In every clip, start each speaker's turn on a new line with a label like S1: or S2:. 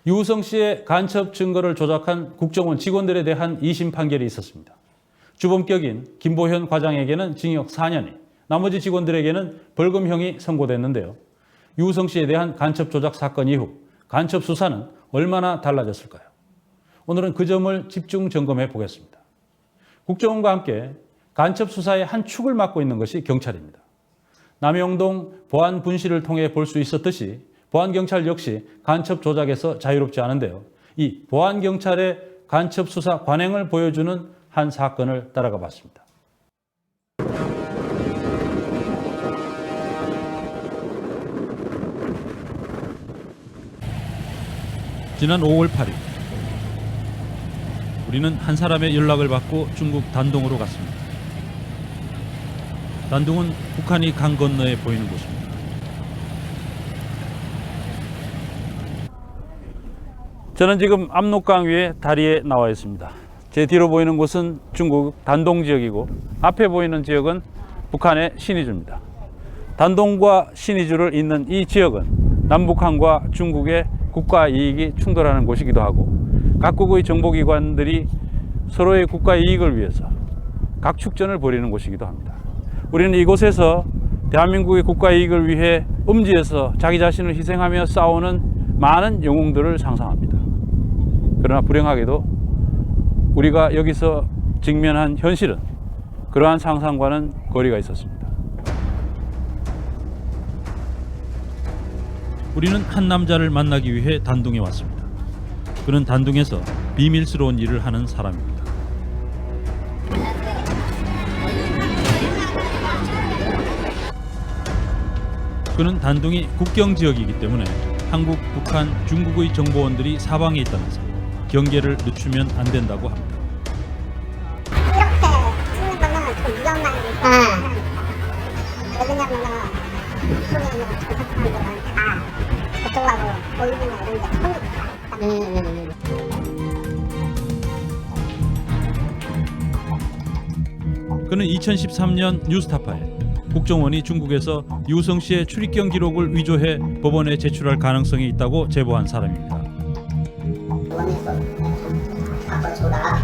S1: 유우성 씨의 간첩 증거를 조작한 국정원 직원들에 대한 2심 판결이 있었습니다. 주범격인 김보현 과장에게는 징역 4년이, 나머지 직원들에게는 벌금형이 선고됐는데요. 유우성 씨에 대한 간첩 조작 사건 이후 간첩 수사는 얼마나 달라졌을까요? 오늘은 그 점을 집중 점검해 보겠습니다. 국정원과 함께 간첩 수사의 한 축을 맡고 있는 것이 경찰입니다. 남영동 보안 분실을 통해 볼 수 있었듯이 보안경찰 역시 간첩 조작에서 자유롭지 않은데요. 이 보안경찰의 간첩 수사 관행을 보여주는 한 사건을 따라가 봤습니다. 지난 5월 8일 우리는 한 사람의 연락을 받고 중국 단동으로 갔습니다. 단동은 북한이 강 건너에 보이는 곳입니다. 저는 지금 압록강 위에 다리에 나와 있습니다. 제 뒤로 보이는 곳은 중국 단동 지역이고 앞에 보이는 지역은 북한의 신의주입니다. 단동과 신의주를 잇는 이 지역은 남북한과 중국의 국가 이익이 충돌하는 곳이기도 하고 각국의 정보기관들이 서로의 국가 이익을 위해서 각축전을 벌이는 곳이기도 합니다. 우리는 이곳에서 대한민국의 국가 이익을 위해 음지에서 자기 자신을 희생하며 싸우는 많은 영웅들을 상상합니다. 그러나 불행하게도 우리가 여기서 직면한 현실은 그러한 상상과는 거리가 있었습니다. 우리는 한 남자를 만나기 위해 단동에 왔습니다. 그는 단동에서 비밀스러운 일을 하는 사람입니다. 그는 단동이 국경 지역이기 때문에 한국, 북한, 중국의 정보원들이 사방에 있다면서 경계를 늦추면 안 된다고 합니다.
S2: 이렇게 찍는 거는 좀 위험한 일이에요. 왜 그러냐면은 이쪽에 있는 정착사람들은 다 저쪽하고 보이는 이런 데
S1: 그는 2013년 뉴스타파에 국정원이 중국에서 유우성 씨의 출입경 기록을 위조해 법원에 제출할 가능성이 있다고 제보한 사람입니다.
S2: 원에서 아빠 줘라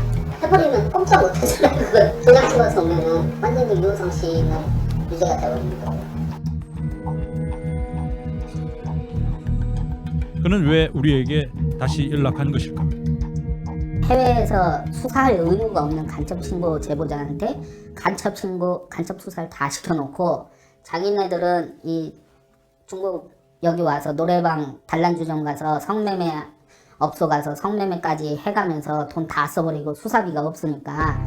S2: 해버리면 꼼짝 못하잖아요. 그걸 조작 찍어서 오면은 완전히 유우성 씨는 유죄가 되어버리는 거예요.
S1: 그는 왜 우리에게 다시 연락한 것일까?
S3: 해외에서 수사할 의무가 없는 간첩 신고 제보자한테 간첩 신고, 간첩 수사를 다 시켜놓고 자기네들은 이 중국 여기 와서 노래방 단란주점 가서 성매매 업소 가서 성매매까지 해가면서 돈 다 써버리고 수사비가 없으니까.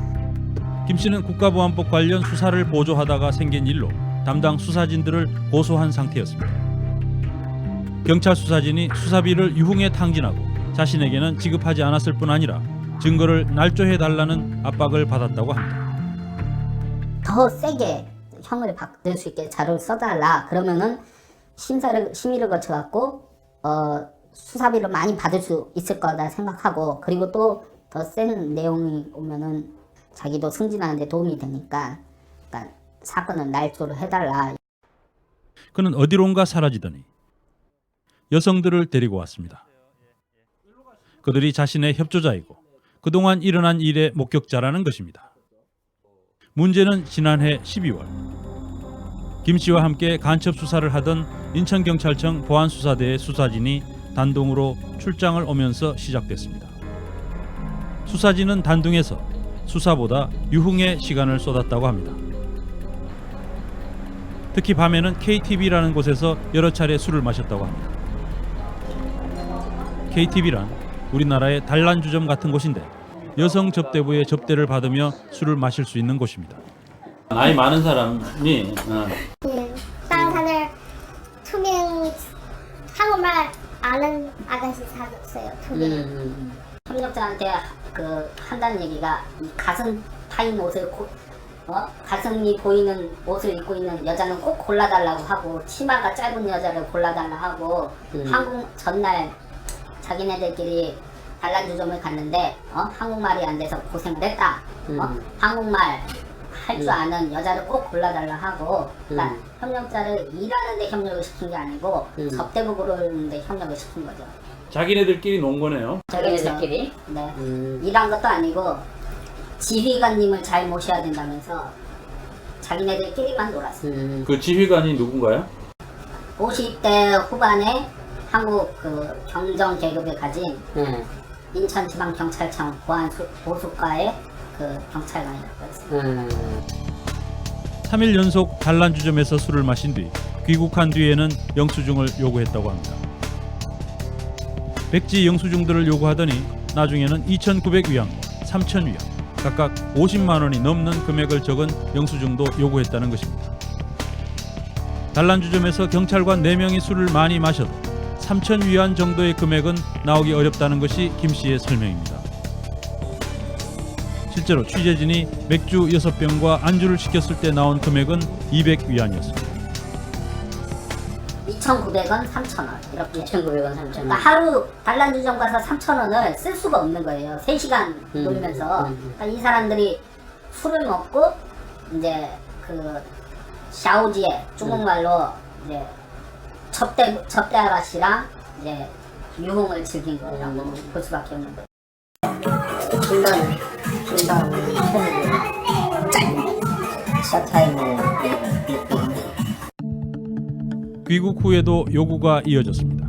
S1: 김 씨는 국가보안법 관련 수사를 보조하다가 생긴 일로 담당 수사진들을 고소한 상태였습니다. 경찰 수사진이 수사비를 유흥에 탕진하고 자신에게는 지급하지 않았을 뿐 아니라 증거를 날조해달라는 압박을 받았다고 합니다.
S3: 더 세게 형을 받을 수 있게 자료를 써달라. 그러면은 심의를 거쳐갖고 수사비를 많이 받을 수 있을 거다 생각하고, 그리고 또 더 센 내용이 오면은 자기도 승진하는 데 도움이 되니까, 그러니까 사건을 날조를 해달라.
S1: 그는 어디론가 사라지더니 여성들을 데리고 왔습니다. 그들이 자신의 협조자이고 그동안 일어난 일의 목격자라는 것입니다. 문제는 지난해 12월 김 씨와 함께 간첩 수사를 하던 인천경찰청 보안수사대의 수사진이 단동으로 출장을 오면서 시작됐습니다. 수사진은 단동에서 수사보다 유흥에 시간을 쏟았다고 합니다. 특히 밤에는 KTV라는 곳에서 여러 차례 술을 마셨다고 합니다. KTV란 우리나라의 단란주점 같은 곳인데 여성 접대부의 접대를 받으며 술을 마실 수 있는 곳입니다. 나이 많은 사람이
S2: 다른 산을 투명 한국말 아는 아가씨 사줬어요. 투명.
S3: 협력자한테 그 한다는 얘기가 이 가슴 파인 옷을 가슴이 보이는 옷을 입고 있는 여자는 꼭 골라달라고 하고, 치마가 짧은 여자를 골라달라 하고, 한국 전날 자기네들끼리 단란주점을 갔는데 한국말이 안 돼서 고생을 했다. 한국말 할 줄 아는 여자를 꼭 골라달라 하고, 그러니까 협력자를 일하는데 협력을 시킨 게 아니고 접대부 고르는데 협력을 시킨 거죠.
S1: 자기네들끼리 논 거네요.
S3: 자기네들끼리. 네. 일한 것도 아니고 지휘관님을 잘 모셔야 된다면서 자기네들끼리만 놀았어요.
S1: 그 지휘관이 누군가요?
S3: 50대 후반에 한국 그 경정 계급을 가진 인천지방경찰청 보안보수과의 그 경찰관이라고 했어요.
S1: 3일 연속 단란주점에서 술을 마신 뒤 귀국한 뒤에는 영수증을 요구했다고 합니다. 백지 영수증들을 요구하더니 나중에는 2,900위안과 3,000위안 각각 50만 원이 넘는 금액을 적은 영수증도 요구했다는 것입니다. 단란주점에서 경찰관 4명이 술을 많이 마셔도 3,000위안 정도의 금액은 나오기 어렵다는 것이 김 씨의 설명입니다. 실제로 취재진이 맥주 6병과 안주를 시켰을 때 나온 금액은 200위안이었습니다.
S3: 2,900원, 3,000원 이렇게.
S4: 2,900원, 3,000원.
S3: 그러니까 하루 단란주점 가서 3,000원을 쓸 수가 없는 거예요. 3시간 놀면서. 그러니까 이 사람들이 술을 먹고 이제 그 샤오지에 중국말로 이제 접대 아가씨랑 이제 유흥을 즐긴 거라고 볼 수밖에 없는 거예요. 중단 시어타임을
S1: 귀국 후에도 요구가 이어졌습니다.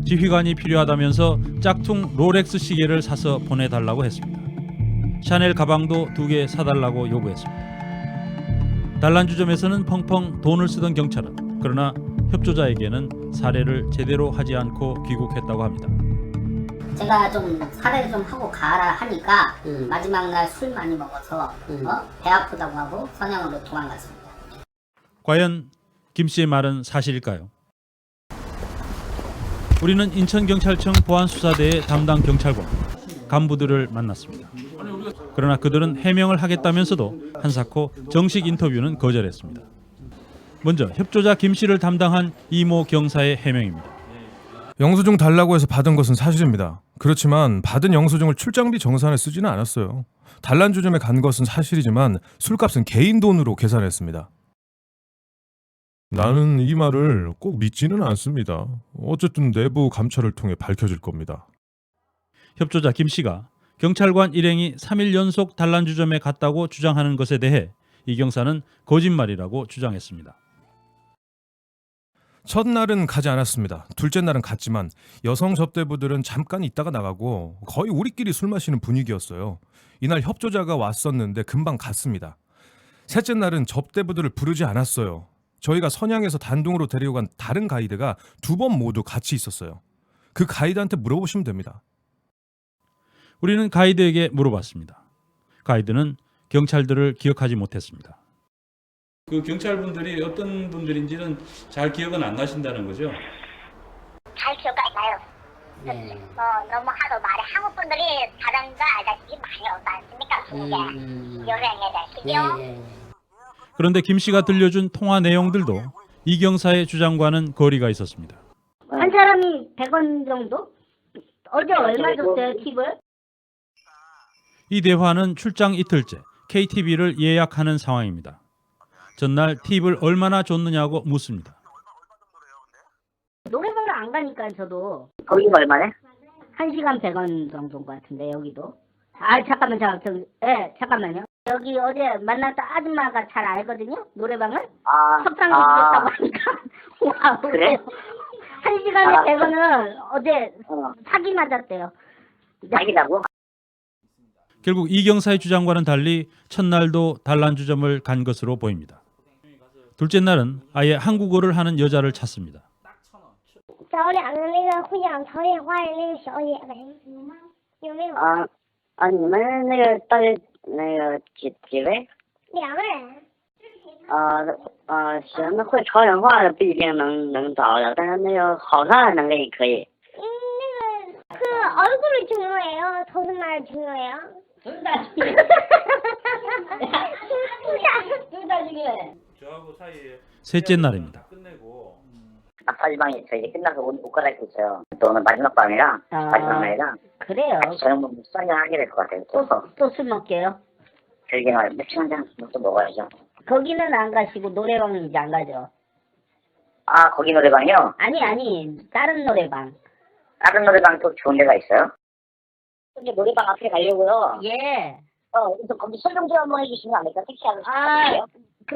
S1: 지휘관이 필요하다면서 짝퉁 롤렉스 시계를 사서 보내달라고 했습니다. 샤넬 가방도 2개 사달라고 요구했습니다. 단란주점에서는 펑펑 돈을 쓰던 경찰은 그러나 협조자에게는 사례를 제대로 하지 않고 귀국했다고 합니다.
S3: 제가 좀 사례를 좀 하고 가라 하니까 마지막 날 술 많이 먹어서 배 아프다고 하고 선양으로 도망갔습니다.
S1: 과연 김 씨의 말은 사실일까요? 우리는 인천경찰청 보안수사대의 담당 경찰관 간부들을 만났습니다. 그러나 그들은 해명을 하겠다면서도 한사코 정식 인터뷰는 거절했습니다. 먼저 협조자 김 씨를 담당한 이모 경사의 해명입니다.
S5: 영수증 달라고 해서 받은 것은 사실입니다. 그렇지만 받은 영수증을 출장비 정산에 쓰지는 않았어요. 단란주점에 간 것은 사실이지만 술값은 개인 돈으로 계산했습니다. 나는 이 말을 꼭 믿지는 않습니다. 어쨌든 내부 감찰을 통해 밝혀질 겁니다.
S1: 협조자 김 씨가 경찰관 일행이 3일 연속 단란주점에 갔다고 주장하는 것에 대해 이 경사는 거짓말이라고 주장했습니다.
S5: 첫날은 가지 않았습니다. 둘째 날은 갔지만 여성 접대부들은 잠깐 있다가 나가고 거의 우리끼리 술 마시는 분위기였어요. 이날 협조자가 왔었는데 금방 갔습니다. 셋째 날은 접대부들을 부르지 않았어요. 저희가 선양에서 단둥으로 데리고 간 다른 가이드가 2번 모두 같이 있었어요. 그 가이드한테 물어보시면 됩니다.
S1: 우리는 가이드에게 물어봤습니다. 가이드는 경찰들을 기억하지 못했습니다. 그 경찰분들이 어떤 분들인지는 잘 기억은 안 나신다는 거죠?
S2: 잘 기억 안 나요. 너무 하도 말해 한국 분들이 다른 거 알다시피 많이 오지 않습니까? 중국에 여행에 대하시죠.
S1: 그런데 김 씨가 들려준 통화 내용들도 이 경사의 주장과는 거리가 있었습니다.
S6: 한 사람이 100원 정도? 어제 얼마 줬어요, 팁을?
S1: 이 대화는 출장 이틀째 KTV를 예약하는 상황입니다. 전날 팁을 얼마나 줬느냐고 묻습니다.
S6: 노래방을 안 가니까 저도.
S4: 거기가 얼마네?
S6: 1시간 100원 정도인 것 같은데, 여기도. 아, 잠깐만요. 여기 어제 만났던 아줌마가 잘 알거든요, 노래방을. 협상이 있었다고 하니까. 와,
S4: 그래?
S6: 1시간에 100원을 어제 사기 맞았대요.
S4: 사기라고?
S1: 결국 이 경사의 주장과는 달리 첫날도 단란주점을 간 것으로 보입니다. 둘째 날은 아예 한국어를 하는 여자를 찾습니다.
S2: 找2个那个会讲朝鲜话的那个小姐呗，有没有？
S4: 你们那个大概那个几位
S2: 2个人。
S4: 行，那会朝鲜话的不一定能找着，但是那个好看的能力可以。
S2: 그 얼굴을 중요해요?头是말을 중요해요?
S3: 둘 다 중요해. 둘 다 중요해.
S1: 저하고 사이에 셋째 날입니다.
S4: 마사지방이 저희 끝나서 옷 갈아입고 있어요. 또 오늘 마지막 밤이랑 마지막 날이랑
S6: 그래요.
S4: 저녁 먹고 술 한잔 하게 될 것 같아요.
S6: 또 술 먹게요?
S4: 길게 말 맥주 한잔 또 먹어야죠.
S6: 거기는 안 가시고 노래방은 이제 안 가죠?
S4: 거기 노래방이요?
S6: 아니, 다른 노래방.
S4: 다른 노래방 또 좋은 데가 있어요? 근데 노래방 앞에 가려고요.
S6: 예.
S4: 그래서 거기 설명 좀 한번 해주시면 안 될까? 택시하고
S6: 그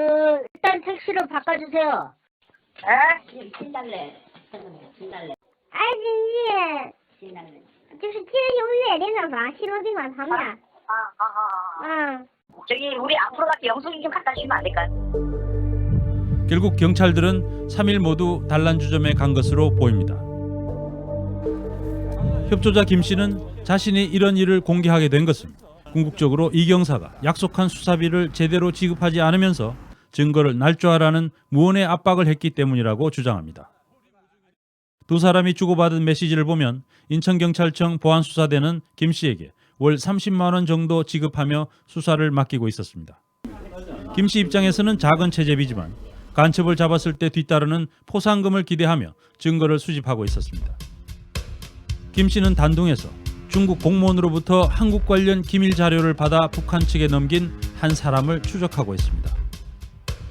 S6: 일단 택시로 바꿔주세요.
S4: 에?
S6: 신달래. 신달래.
S2: 新就是接永远连上房西罗宾馆旁边。
S4: 저기 우리 앞으로 갈때 영숙이 좀 갖다 주시면 안 될까요?
S1: 결국 경찰들은 3일 모두 단란주점에 간 것으로 보입니다. 협조자 김 씨는 자신이 이런 일을 공개하게 된 것은 궁극적으로 이 경사가 약속한 수사비를 제대로 지급하지 않으면서 증거를 날조하라는 무언의 압박을 했기 때문이라고 주장합니다. 두 사람이 주고받은 메시지를 보면 인천경찰청 보안수사대는 김 씨에게 월 30만 원 정도 지급하며 수사를 맡기고 있었습니다. 김 씨 입장에서는 작은 채집이지만 간첩을 잡았을 때 뒤따르는 포상금을 기대하며 증거를 수집하고 있었습니다. 김 씨는 단둥에서 중국 공무원으로부터 한국 관련 기밀 자료를 받아 북한 측에 넘긴 한 사람을 추적하고 있습니다.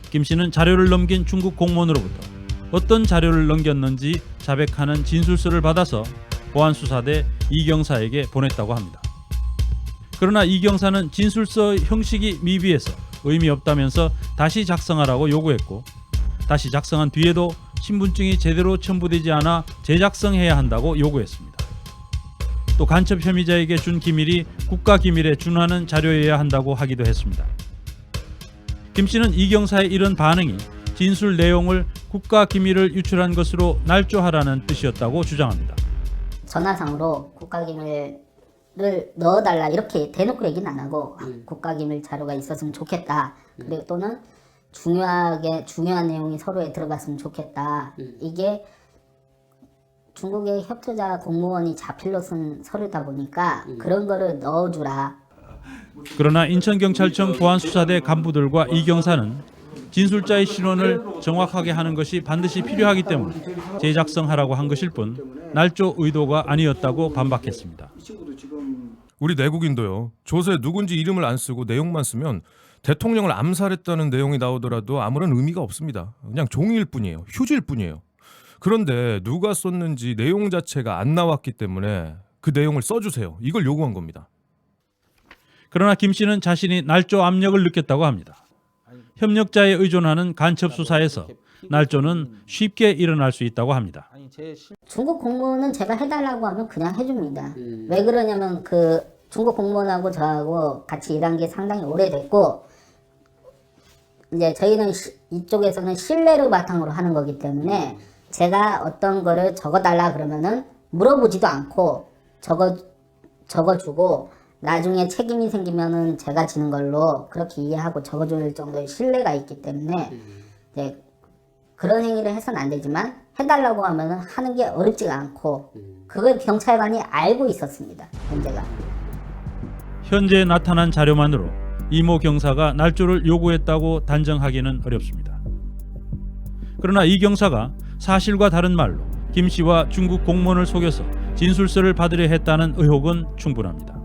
S1: 김 씨는 자료를 넘긴 중국 공무원으로부터 어떤 자료를 넘겼는지 자백하는 진술서를 받아서 보안수사대 이경사에게 보냈다고 합니다. 그러나 이경사는 진술서 형식이 미비해서 의미 없다면서 다시 작성하라고 요구했고, 다시 작성한 뒤에도 신분증이 제대로 첨부되지 않아 재작성해야 한다고 요구했습니다. 또 간첩 혐의자에게 준 기밀이 국가기밀에 준하는 자료여야 한다고 하기도 했습니다. 김 씨는 이경사의 이런 반응이 진술 내용을 국가기밀을 유출한 것으로 날조하라는 뜻이었다고 주장합니다.
S3: 전화상으로 국가기밀을 넣어달라 이렇게 대놓고 얘기는 안 하고 국가기밀 자료가 있었으면 좋겠다. 그리고 또는 중요한 내용이 서로에 들어갔으면 좋겠다. 이게 중국의 협조자 공무원이 자필로 쓴 서류다 보니까 그런 거를 넣어주라.
S1: 그러나 인천경찰청 보안수사대 간부들과 이경사는 진술자의 신원을 정확하게 하는 것이 반드시 필요하기 때문에 재작성하라고 한 것일 뿐 날조 의도가 아니었다고 반박했습니다.
S5: 우리 내국인도요. 조서에 누군지 이름을 안 쓰고 내용만 쓰면 대통령을 암살했다는 내용이 나오더라도 아무런 의미가 없습니다. 그냥 종이일 뿐이에요. 휴지일 뿐이에요. 그런데 누가 썼는지 내용 자체가 안 나왔기 때문에 그 내용을 써주세요. 이걸 요구한 겁니다.
S1: 그러나 김 씨는 자신이 날조 압력을 느꼈다고 합니다. 협력자에 의존하는 간첩 수사에서 날조는 쉽게 일어날 수 있다고 합니다.
S3: 중국 공무원은 제가 해달라고 하면 그냥 해줍니다. 왜 그러냐면 그 중국 공무원하고 저하고 같이 일한 게 상당히 오래됐고, 이제 저희는 이쪽에서는 신뢰를 바탕으로 하는 거기 때문에 제가 어떤 거를 적어달라 그러면은 물어보지도 않고 적어주고 나중에 책임이 생기면은 제가 지는 걸로 그렇게 이해하고 적어줄 정도의 신뢰가 있기 때문에 이제 그런 행위를 해서는 안 되지만 해달라고 하면은 하는 게 어렵지가 않고 그걸 경찰관이 알고 있었습니다. 문제가.
S1: 현재 나타난 자료만으로 이모 경사가 날조를 요구했다고 단정하기는 어렵습니다. 그러나 이 경사가 사실과 다른 말로 김 씨와 중국 공무원을 속여서 진술서를 받으려 했다는 의혹은 충분합니다.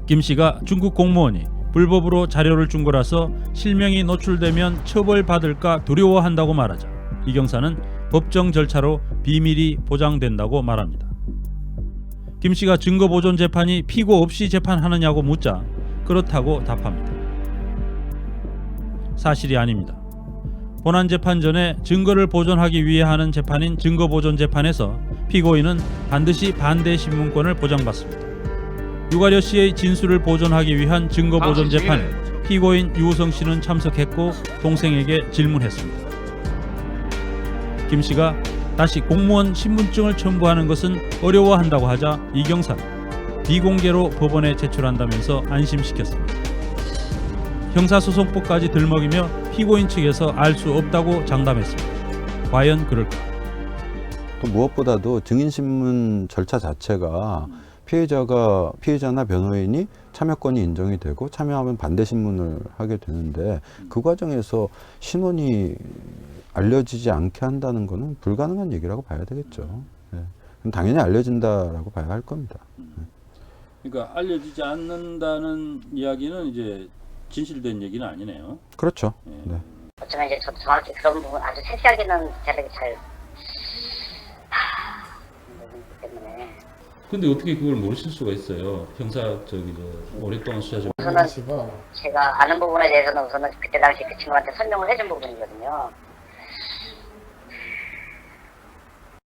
S1: 김 씨가 중국 공무원이 불법으로 자료를 준 거라서 실명이 노출되면 처벌받을까 두려워한다고 말하자 이 경사는 법정 절차로 비밀이 보장된다고 말합니다. 김 씨가 증거보존 재판이 피고 없이 재판하느냐고 묻자 그렇다고 답합니다. 사실이 아닙니다. 본안 재판 전에 증거를 보존하기 위해 하는 재판인 증거보존 재판에서 피고인은 반드시 반대 신문권을 보장받습니다. 유가려 씨의 진술을 보존하기 위한 증거보존 재판에 피고인 유우성 씨는 참석했고 동생에게 질문했습니다. 김 씨가 다시 공무원 신분증을 첨부하는 것은 어려워한다고 하자 이경사는 비공개로 법원에 제출한다면서 안심시켰습니다. 형사소송법까지 들먹이며 피고인 측에서 알 수 없다고 장담했습니다. 과연 그럴까?
S7: 또 무엇보다도 증인신문 절차 자체가 피해자나 변호인이 참여권이 인정이 되고 참여하면 반대 신문을 하게 되는데 그 과정에서 신원이 알려지지 않게 한다는 것은 불가능한 얘기라고 봐야 되겠죠. 네. 당연히 알려진다라고 봐야 할 겁니다.
S1: 그러니까 알려지지 않는다는 이야기는 이제 진실된 얘기는 아니네요.
S7: 그렇죠. 네.
S4: 어쩌면 이제 저도 정확히 그런 부분 아주 세세하게는 제가 잘 때문에
S1: 근데 어떻게 그걸 모르실 수가 있어요? 형사 오랫동안 수사 좀
S4: 우선은 제가 아는 부분에 대해서는 우선은 그때 당시 그 친구한테 설명을 해준 부분이거든요.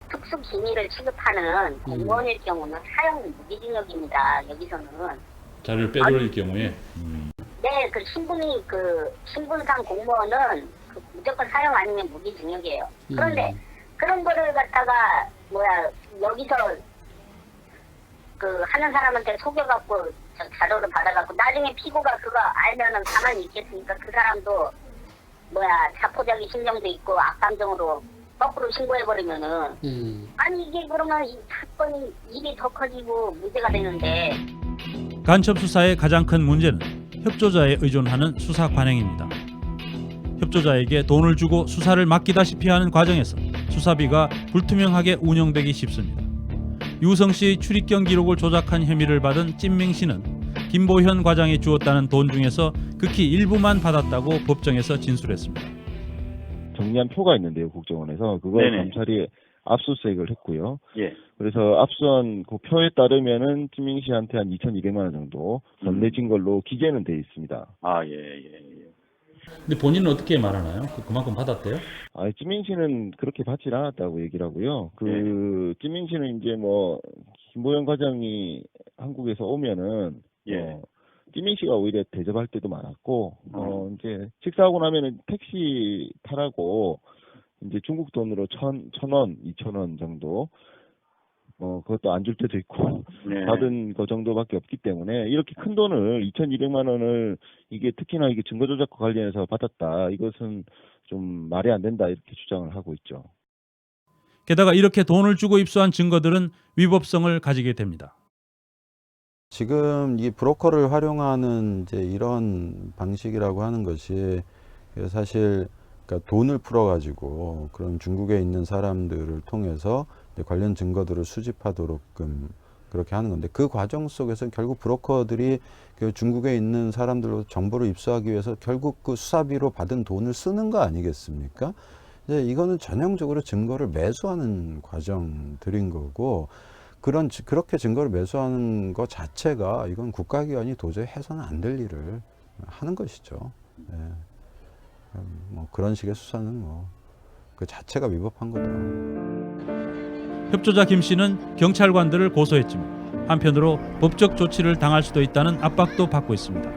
S6: 특수 기밀을 취급하는 공무원일 경우는 사형 무기징역입니다. 여기서는.
S1: 자료를 빼돌릴 경우에
S6: 네, 그 신분상 공무원은 무조건 사형 아니면 무기징역이에요. 그런데 그런 거를 갖다가 여기서 하는 사람한테 속여갖고 자료를 받아갖고 나중에 피고가 그거 알면은 가만히 있겠습니까? 그 사람도 자포자기 심정도 있고 악감정으로 거꾸로 신고해버리면은 아니 이게 그러면 이 사건이 일이 더 커지고 문제가 되는데.
S1: 간첩 수사의 가장 큰 문제는 협조자에 의존하는 수사 관행입니다. 협조자에게 돈을 주고 수사를 맡기다시피 하는 과정에서 수사비가 불투명하게 운영되기 쉽습니다. 유성 씨 출입경 기록을 조작한 혐의를 받은 찐명 씨는 김보현 과장이 주었다는 돈 중에서 극히 일부만 받았다고 법정에서 진술했습니다.
S8: 정리한 표가 있는데요, 국정원에서. 그걸 검찰이 압수수색을 했고요.
S9: 예.
S8: 그래서 압수한 그 표에 따르면은 찐명 씨한테 한 2,200만 원 정도 건네진 걸로 기재는 돼 있습니다.
S9: 아, 예.
S1: 근데 본인은 어떻게 말하나요? 그만큼 받았대요?
S8: 찐명 씨는 그렇게 받질 않았다고 얘기를 하고요. 찐명 씨는 이제 김보현 과장이 한국에서 오면은, 찐명 씨가 오히려 대접할 때도 많았고, 이제 식사하고 나면은 택시 타라고, 이제 중국 돈으로 1,000원, 2,000원 정도, 그것도 안 줄 때도 있고, 받은 거 정도밖에 없기 때문에, 이렇게 큰 돈을, 2,200만 원을, 이게 특히나 이게 증거조작과 관련해서 받았다. 이것은 좀 말이 안 된다. 이렇게 주장을 하고 있죠.
S1: 게다가 이렇게 돈을 주고 입수한 증거들은 위법성을 가지게 됩니다.
S7: 지금 이 브로커를 활용하는 이제 이런 방식이라고 하는 것이 사실 그러니까 돈을 풀어가지고 그런 중국에 있는 사람들을 통해서 관련 증거들을 수집하도록끔 그렇게 하는 건데 그 과정 속에서 결국 브로커들이 그 중국에 있는 사람들로 정보를 입수하기 위해서 결국 그 수사비로 받은 돈을 쓰는 거 아니겠습니까? 이제 이거는 전형적으로 증거를 매수하는 과정들인 거고 그렇게 증거를 매수하는 것 자체가 이건 국가기관이 도저히 해서는 안 될 일을 하는 것이죠. 예. 그런 식의 수사는 그 자체가 위법한 거다.
S1: 협조자 김 씨는 경찰관들을 고소했지만 한편으로 법적 조치를 당할 수도 있다는 압박도 받고 있습니다.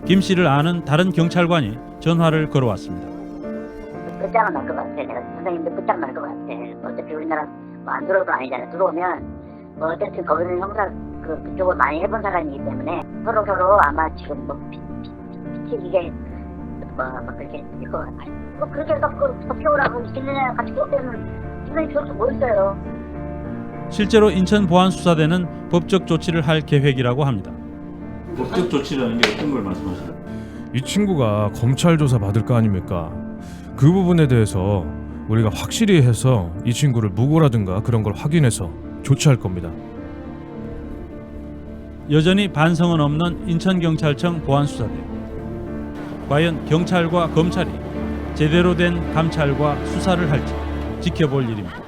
S1: 김 씨를 아는 다른 경찰관이 전화를 걸어왔습니다.
S4: 끝장은 날 것 같아. 내가 선생님도 끝장 날 것 같아. 어차피 우리나라 안 들어올 거 아니잖아. 들어오면 어쨌든 거기는 형사 그쪽을 많이 해본 사람이기 때문에 서로 아마 지금 비치기게 그렇게 될 것 같아요. 그렇게 해서 덮여오라고 1년에 같이 꼽으면 선생님 저렇게 뭐 있어요.
S1: 실제로 인천 보안수사대는 법적 조치를 할 계획이라고 합니다. 법적 조치라는 게 어떤 걸 말씀하시나요?
S5: 이 친구가 검찰 조사 받을 거 아닙니까? 그 부분에 대해서 우리가 확실히 해서 이 친구를 무고라든가 그런 걸 확인해서 조치할 겁니다.
S1: 여전히 반성은 없는 인천경찰청 보안수사대. 과연 경찰과 검찰이 제대로 된 감찰과 수사를 할지 지켜볼 일입니다.